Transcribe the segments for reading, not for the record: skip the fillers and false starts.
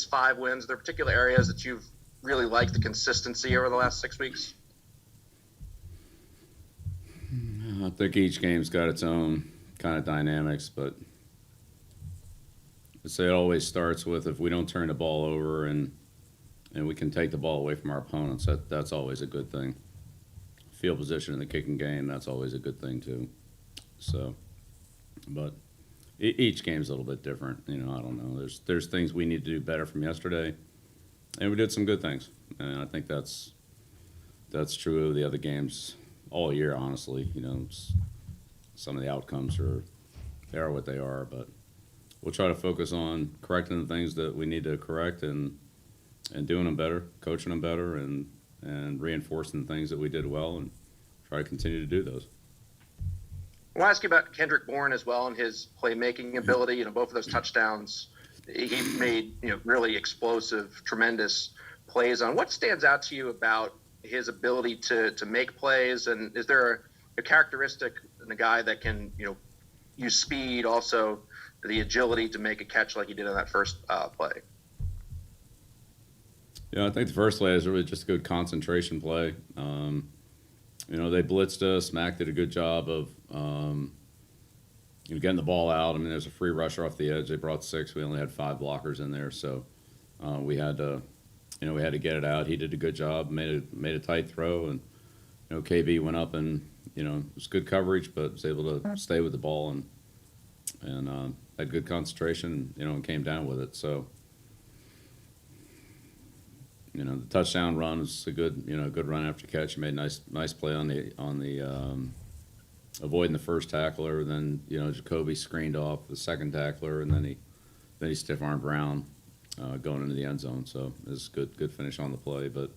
these 5 wins? Are there particular areas that you've really liked the consistency over the last 6 weeks? I think each game's got its own kind of dynamics, but I'd say it always starts with if we don't turn the ball over and we can take the ball away from our opponents, that's always a good thing. Field position in the kicking game, that's always a good thing too. So, but each game's a little bit different. I don't know. There's things we need to do better from yesterday, and we did some good things. And I think that's true of the other games all year, honestly. Some of the outcomes they are what they are, but we'll try to focus on correcting the things that we need to correct and doing them better, coaching them better, and reinforcing the things that we did well, and try to continue to do those. I want to ask you about Kendrick Bourne as well and his playmaking ability. Both of those touchdowns, he made really explosive, tremendous plays on. What stands out to you about his ability to make plays, and is there a characteristic in a guy that can use speed, also the agility to make a catch like he did on that first play? Yeah, I think the first play is really just a good concentration play. They blitzed us. Mac did a good job of getting the ball out. There's a free rusher off the edge. They brought 6. We only had 5 blockers in there, so we had to get it out. He did a good job. Made a tight throw, and KB went up and it was good coverage, but was able to stay with the ball and had good concentration. And came down with it. So. The touchdown run was a good run after catch. He made a nice play on the avoiding the first tackler. Then Jacoby screened off the second tackler, and then he stiff armed Brown going into the end zone. So it was a good finish on the play. But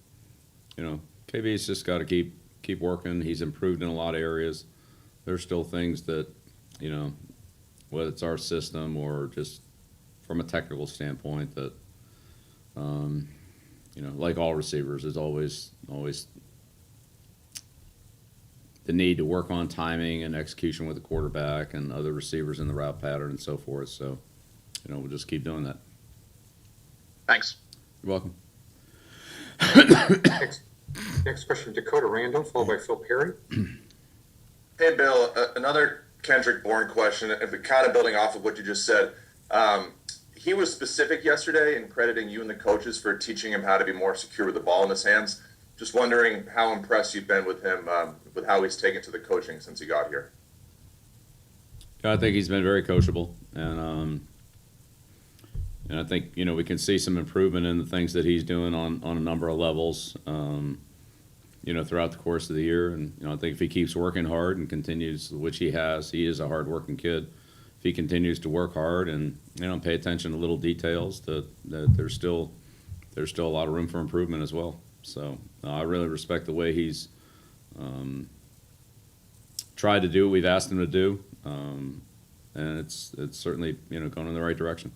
KB's just got to keep working. He's improved in a lot of areas. There's still things that whether it's our system or just from a technical standpoint that. Like all receivers, there's always the need to work on timing and execution with the quarterback and other receivers in the route pattern and so forth. So, we'll just keep doing that. Thanks. You're welcome. Next question, Dakota Randall, followed by Phil Perry. Hey, Bill, another Kendrick Bourne question, if it kind of building off of what you just said. He was specific yesterday in crediting you and the coaches for teaching him how to be more secure with the ball in his hands. Just wondering how impressed you've been with him, with how he's taken to the coaching since he got here. I think he's been very coachable, and I think we can see some improvement in the things that he's doing on a number of levels, throughout the course of the year. And I think if he keeps working hard and continues, which he has, he is a hard-working kid. If he continues to work hard and pay attention to little details, that there's still a lot of room for improvement as well. So I really respect the way he's tried to do what we've asked him to do, and it's certainly going in the right direction.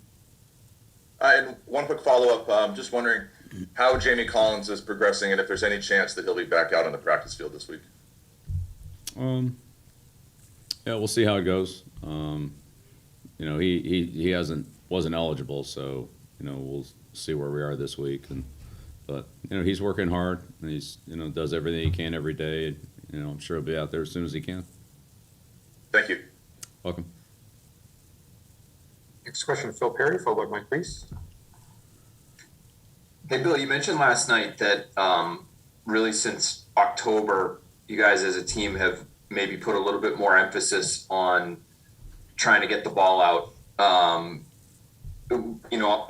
And one quick follow-up, just wondering how Jamie Collins is progressing and if there's any chance that he'll be back out on the practice field this week. Yeah, we'll see how it goes. He wasn't eligible, so we'll see where we are this week. But he's working hard, and he's does everything he can every day. I'm sure he'll be out there as soon as he can. Thank you. Welcome. Next question, Phil Perry, followed by Mike Reese. Hey, Bill, you mentioned last night that really since October, you guys as a team have maybe put a little bit more emphasis on trying to get the ball out.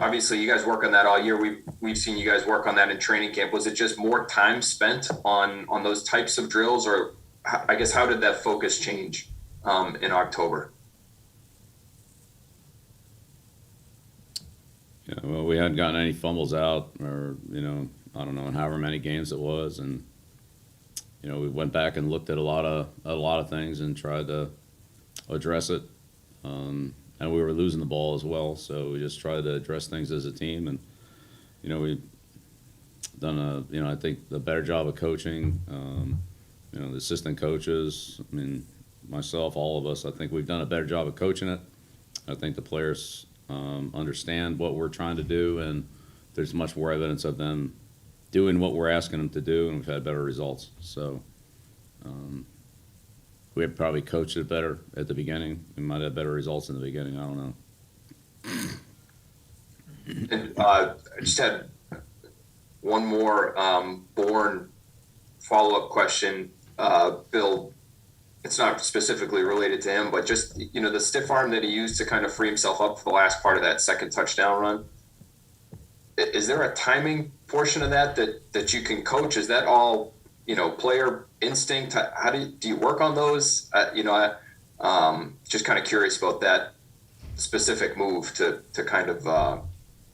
Obviously you guys work on that all year. We've seen you guys work on that in training camp. Was it just more time spent on those types of drills, or I guess how did that focus change in October? Yeah, well, we hadn't gotten any fumbles out, or I don't know, in however many games it was, and we went back and looked at a lot of things and tried to address it. And we were losing the ball as well, so we just tried to address things as a team. And we've done I think a better job of coaching. The assistant coaches, myself, all of us, I think we've done a better job of coaching it. I think the players understand what we're trying to do, and there's much more evidence of them doing what we're asking them to do, and we've had better results. So we had probably coached it better at the beginning. We might have better results in the beginning. I don't know. And I just had one more Bourne follow-up question. Bill, it's not specifically related to him, but just, the stiff arm that he used to kind of free himself up for the last part of that second touchdown run. Is there a timing portion of that you can coach? Is that all, player instinct? How do you work on those? Just kind of curious about that specific move to kind of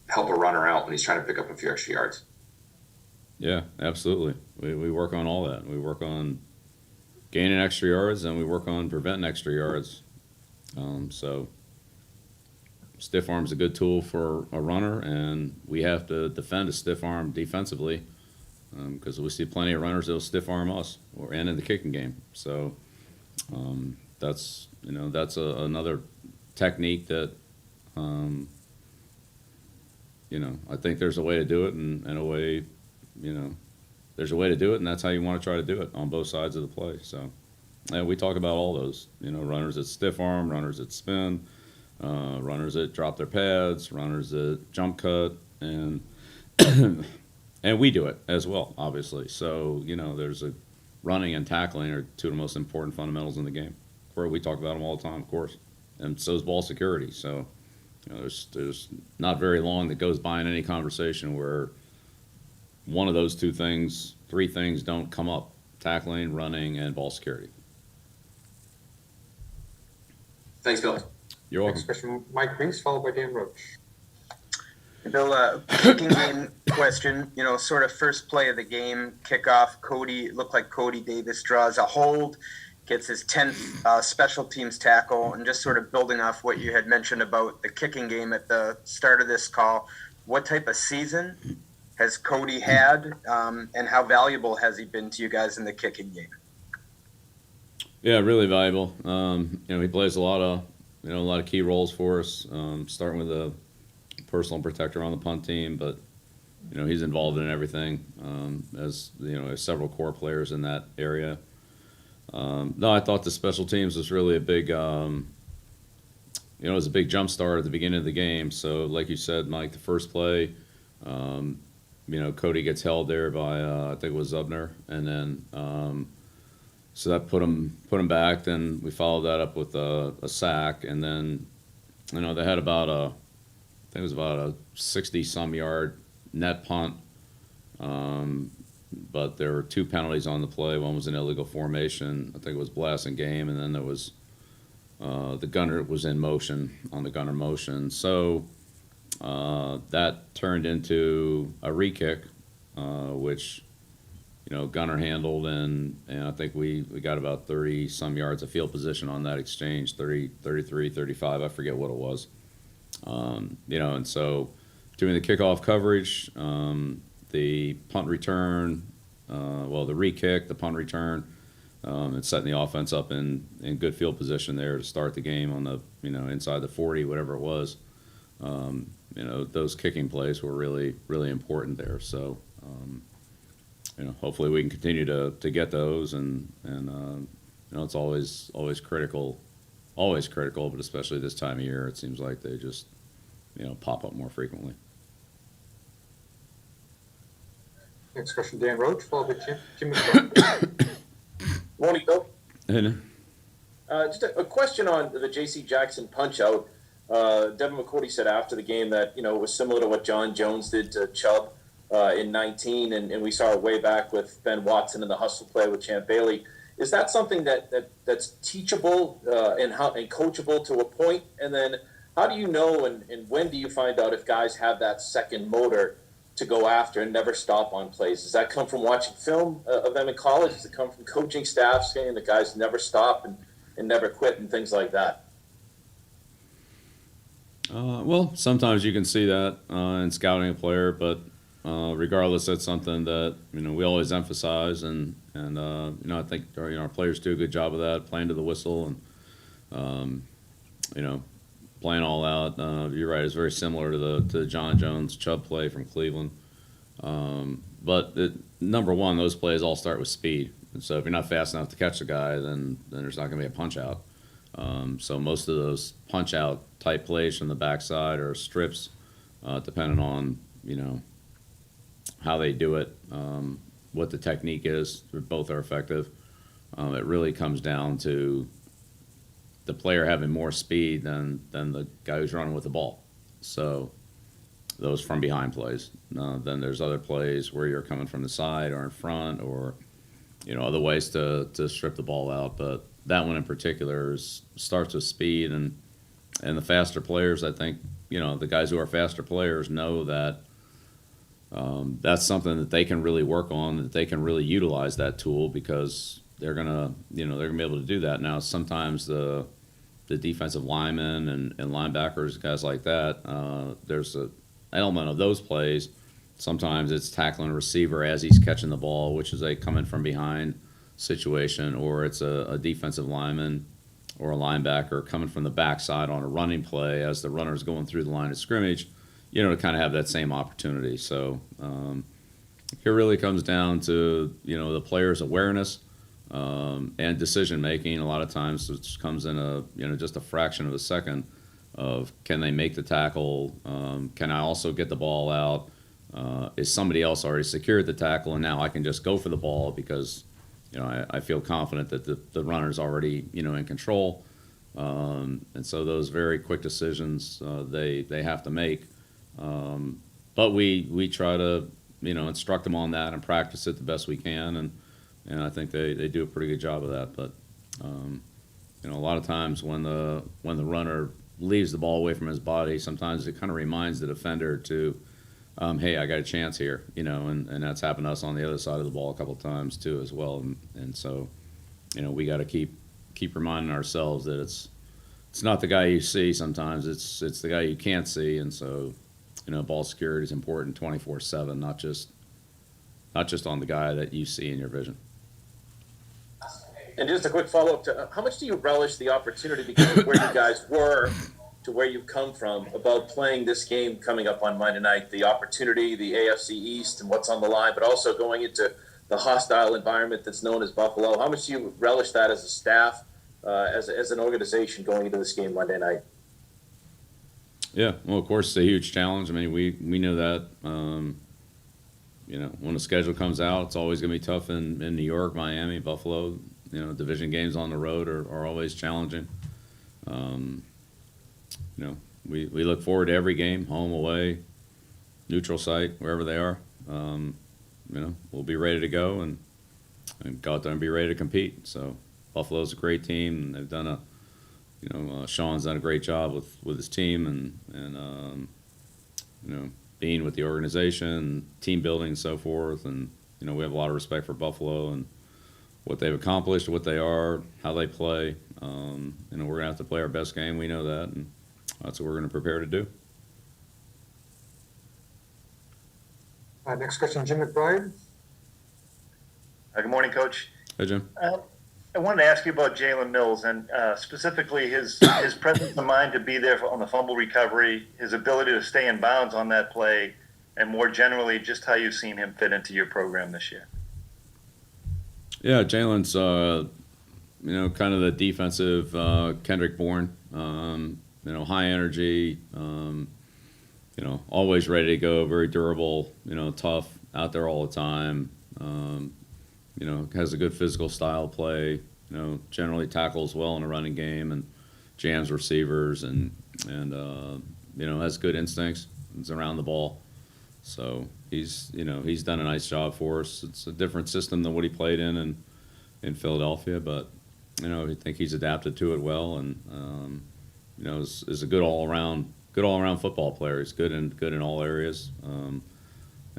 help a runner out when he's trying to pick up a few extra yards. Yeah, absolutely. We work on all that. We work on gaining extra yards, and we work on preventing extra yards. So stiff arm's a good tool for a runner, and we have to defend a stiff arm defensively because we see plenty of runners that'll stiff arm us and in the kicking game. So that's another technique that I think there's a way to do it, and a way there's a way to do it, and that's how you want to try to do it on both sides of the play. So we talk about all those, runners that stiff arm, runners that spin, runners that drop their pads, runners that jump cut, and and we do it as well, obviously. So there's running and tackling are two of the most important fundamentals in the game. Where we talk about them all the time, of course, and so is ball security. So there's not very long that goes by in any conversation where one of those three things don't come up: tackling, running, and ball security. Thanks, Bill. You're welcome. Next question, Mike Reese, followed by Dan Roach. Bill, kicking game question, sort of first play of the game, kickoff, it looked like Cody Davis draws a hold, gets his 10th special teams tackle, and just sort of building off what you had mentioned about the kicking game at the start of this call, what type of season has Cody had, and how valuable has he been to you guys in the kicking game? Yeah, really valuable. He plays a lot of key roles for us, starting with a personal protector on the punt team, but he's involved in everything. As there's several core players in that area. No, I thought the special teams was really a big, it was a big jump start at the beginning of the game. So, like you said, Mike, the first play, Cody gets held there by I think it was Zubner, and then so that put him back. Then we followed that up with a sack, and then they had I think it was about a 60-some yard net punt. But there were two penalties on the play. One was an illegal formation. I think it was blast and game, and then there was the gunner was in motion on the gunner motion. So that turned into a re-kick, which gunner handled, and I think we got about 30-some yards of field position on that exchange, 30, 33, 35, I forget what it was. And so doing the kickoff coverage, the punt return, the re-kick, the punt return, and setting the offense up in good field position there to start the game on the, inside the 40, whatever it was. Those kicking plays were really, really important there. So, hopefully we can continue to get those, and it's always critical, but especially this time of year, it seems like they just, pop up more frequently. Next question, Dan Roach, followed by Jimmy Clark. Morning, Bill. And, Just a question on the J.C. Jackson punch-out. Devin McCourty said after the game that, it was similar to what John Jones did to Chubb in 19, and we saw it way back with Ben Watson in the hustle play with Champ Bailey. Is that something that's teachable and coachable to a point? And then how do you know and when do you find out if guys have that second motor to go after and never stop on plays? Does that come from watching film of them in college? Does it come from coaching staff saying the guys never stop and never quit and things like that? Well, sometimes you can see that in scouting a player, but regardless, that's something that we always emphasize, and I think our players do a good job of that, playing to the whistle, and playing all out. You're right; it's very similar to the John Jones Chubb play from Cleveland. But number one, those plays all start with speed. And so if you're not fast enough to catch the guy, then there's not going to be a punch out. So most of those punch out type plays from the backside are strips, depending on how they do it, what the technique is. Both are effective. It really comes down to the player having more speed than the guy who's running with the ball. So those from behind plays. Then there's other plays where you're coming from the side or in front, or other ways to strip the ball out. But that one in particular starts with speed, and the faster players, I think, the guys who are faster players know that that's something that they can really work on, that they can really utilize that tool, because they're gonna be able to do that. Now sometimes the defensive linemen and linebackers, guys like that, there's an element of those plays. Sometimes it's tackling a receiver as he's catching the ball, which is a coming from behind situation, or it's a defensive lineman or a linebacker coming from the backside on a running play as the runner's going through the line of scrimmage, to kind of have that same opportunity. So it really comes down to, the player's awareness and decision making. A lot of times it comes in just a fraction of a second of, can they make the tackle? Can I also get the ball out? Is somebody else already secured the tackle, and now I can just go for the ball because I feel confident that the runner's already in control. And so those very quick decisions they have to make. But we try to instruct them on that and practice it the best we can, and I think they do a pretty good job of that. But a lot of times when the runner leaves the ball away from his body, sometimes it kind of reminds the defender to, hey, I got a chance here, and that's happened to us on the other side of the ball a couple of times too as well. And so, we got to keep reminding ourselves that it's not the guy you see. Sometimes it's the guy you can't see. And so, ball security is important 24/7, not just on the guy that you see in your vision. And just a quick follow-up to how much do you relish the opportunity, because of where you guys were to where you've come from, about playing this game coming up on Monday night, the opportunity, the AFC East and what's on the line, but also going into the hostile environment that's known as Buffalo? How much do you relish that as a staff, as an organization going into this game Monday night? Yeah, well, of course, it's a huge challenge. I mean, we know that. When the schedule comes out, it's always going to be tough in New York, Miami, Buffalo. Division games on the road are always challenging. We look forward to every game, home, away, neutral site, wherever they are. We'll be ready to go and go out there and be ready to compete. So Buffalo's a great team, and they've done Sean's done a great job with his team and being with the organization, team building and so forth. And, we have a lot of respect for Buffalo and what they've accomplished, what they are, how they play. We're going to have to play our best game. We know that, and that's what we're going to prepare to do. Next question, Jim McBride. Good morning, Coach. Hey, Jim. I wanted to ask you about Jalen Mills, and specifically his presence of mind to be there on the fumble recovery, his ability to stay in bounds on that play, and more generally, just how you've seen him fit into your program this year. Yeah, Jalen's, kind of the defensive Kendrick Bourne. High energy, always ready to go, very durable, tough, out there all the time. Has a good physical style play, generally tackles well in a running game and jams receivers and has good instincts. It's around the ball. So he's done a nice job for us. It's a different system than what he played in Philadelphia, but, I think he's adapted to it well, and, is a good all around football player. He's good in all areas.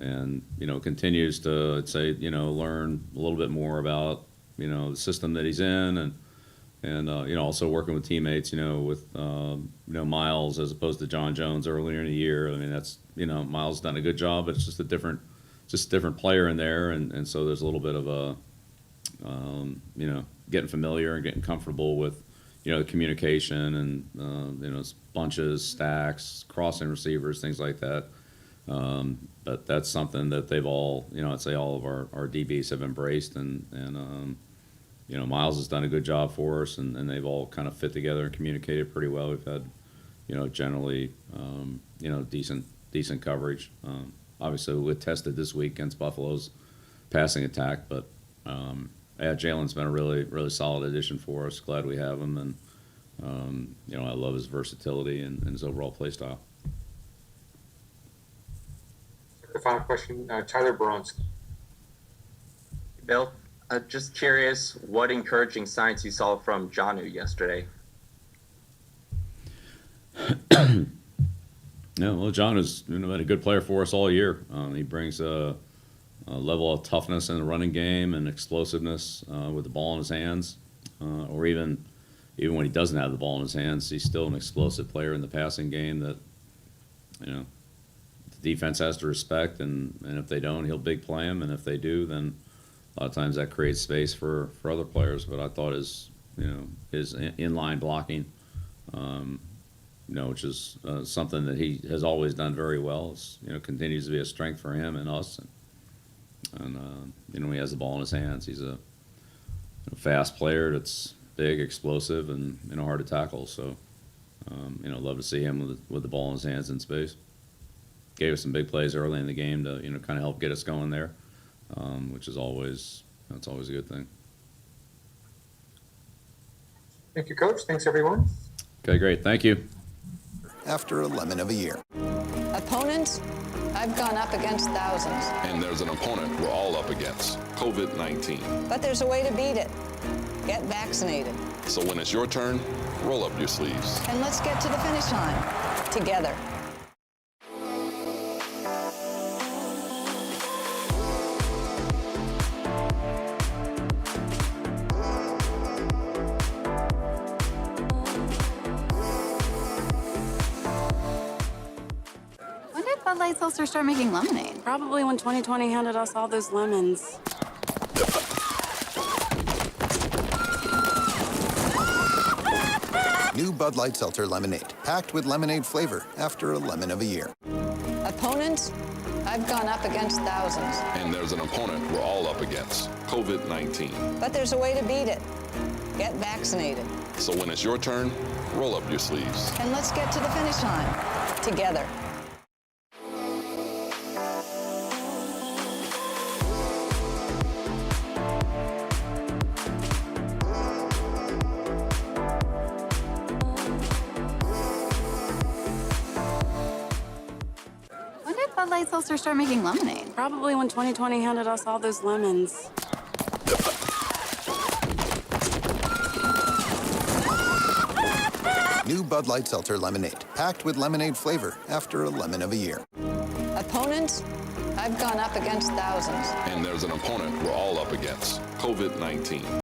And continues to, I'd say, learn a little bit more about the system that he's in, and also working with teammates, with Miles as opposed to John Jones earlier in the year. I mean, that's Miles done a good job, but it's just a different player in there, and so there's a little bit of a getting familiar and getting comfortable with communication and, bunches, stacks, crossing receivers, things like that. But that's something that they've all, I'd say all of our DBs have embraced, and Miles has done a good job for us, and they've all kind of fit together and communicated pretty well. We've had, generally, decent coverage. Obviously, we tested this week against Buffalo's passing attack, but Jalen's been a really, really solid addition for us. Glad we have him, and I love his versatility and his overall play style. The final question, Tyler Baronski. Bill, just curious what encouraging signs you saw from Jonnu yesterday. Yeah, well, John has been a good player for us all year. He brings a level of toughness in the running game and explosiveness with the ball in his hands, or even when he doesn't have the ball in his hands, he's still an explosive player in the passing game that the defense has to respect. And if they don't, he'll big play him, and if they do, then a lot of times that creates space for other players. But I thought his inline blocking, which is something that he has always done very well. Continues to be a strength for him and us. And he has the ball in his hands. He's a fast player that's big, explosive, and hard to tackle. So, love to see him with the ball in his hands in space. Gave us some big plays early in the game to kind of help get us going there, which is always a good thing. Thank you, Coach. Thanks, everyone. Okay, great. Thank you. After a lemon of a year. Opponents? I've gone up against thousands. And there's an opponent we're all up against, COVID-19. But there's a way to beat it. Get vaccinated. So when it's your turn, roll up your sleeves. And let's get to the finish line together. When did Bud Light Seltzer start making lemonade? Probably when 2020 handed us all those lemons. New Bud Light Seltzer Lemonade, packed with lemonade flavor after a lemon of a year. Opponents? I've gone up against thousands. And there's an opponent we're all up against, COVID-19. But there's a way to beat it. Get vaccinated. So when it's your turn, roll up your sleeves. And let's get to the finish line together. When did Bud Light Seltzer start making lemonade? Probably when 2020 handed us all those lemons. New Bud Light Seltzer Lemonade, packed with lemonade flavor after a lemon of a year. Opponents? I've gone up against thousands. And there's an opponent we're all up against, COVID-19.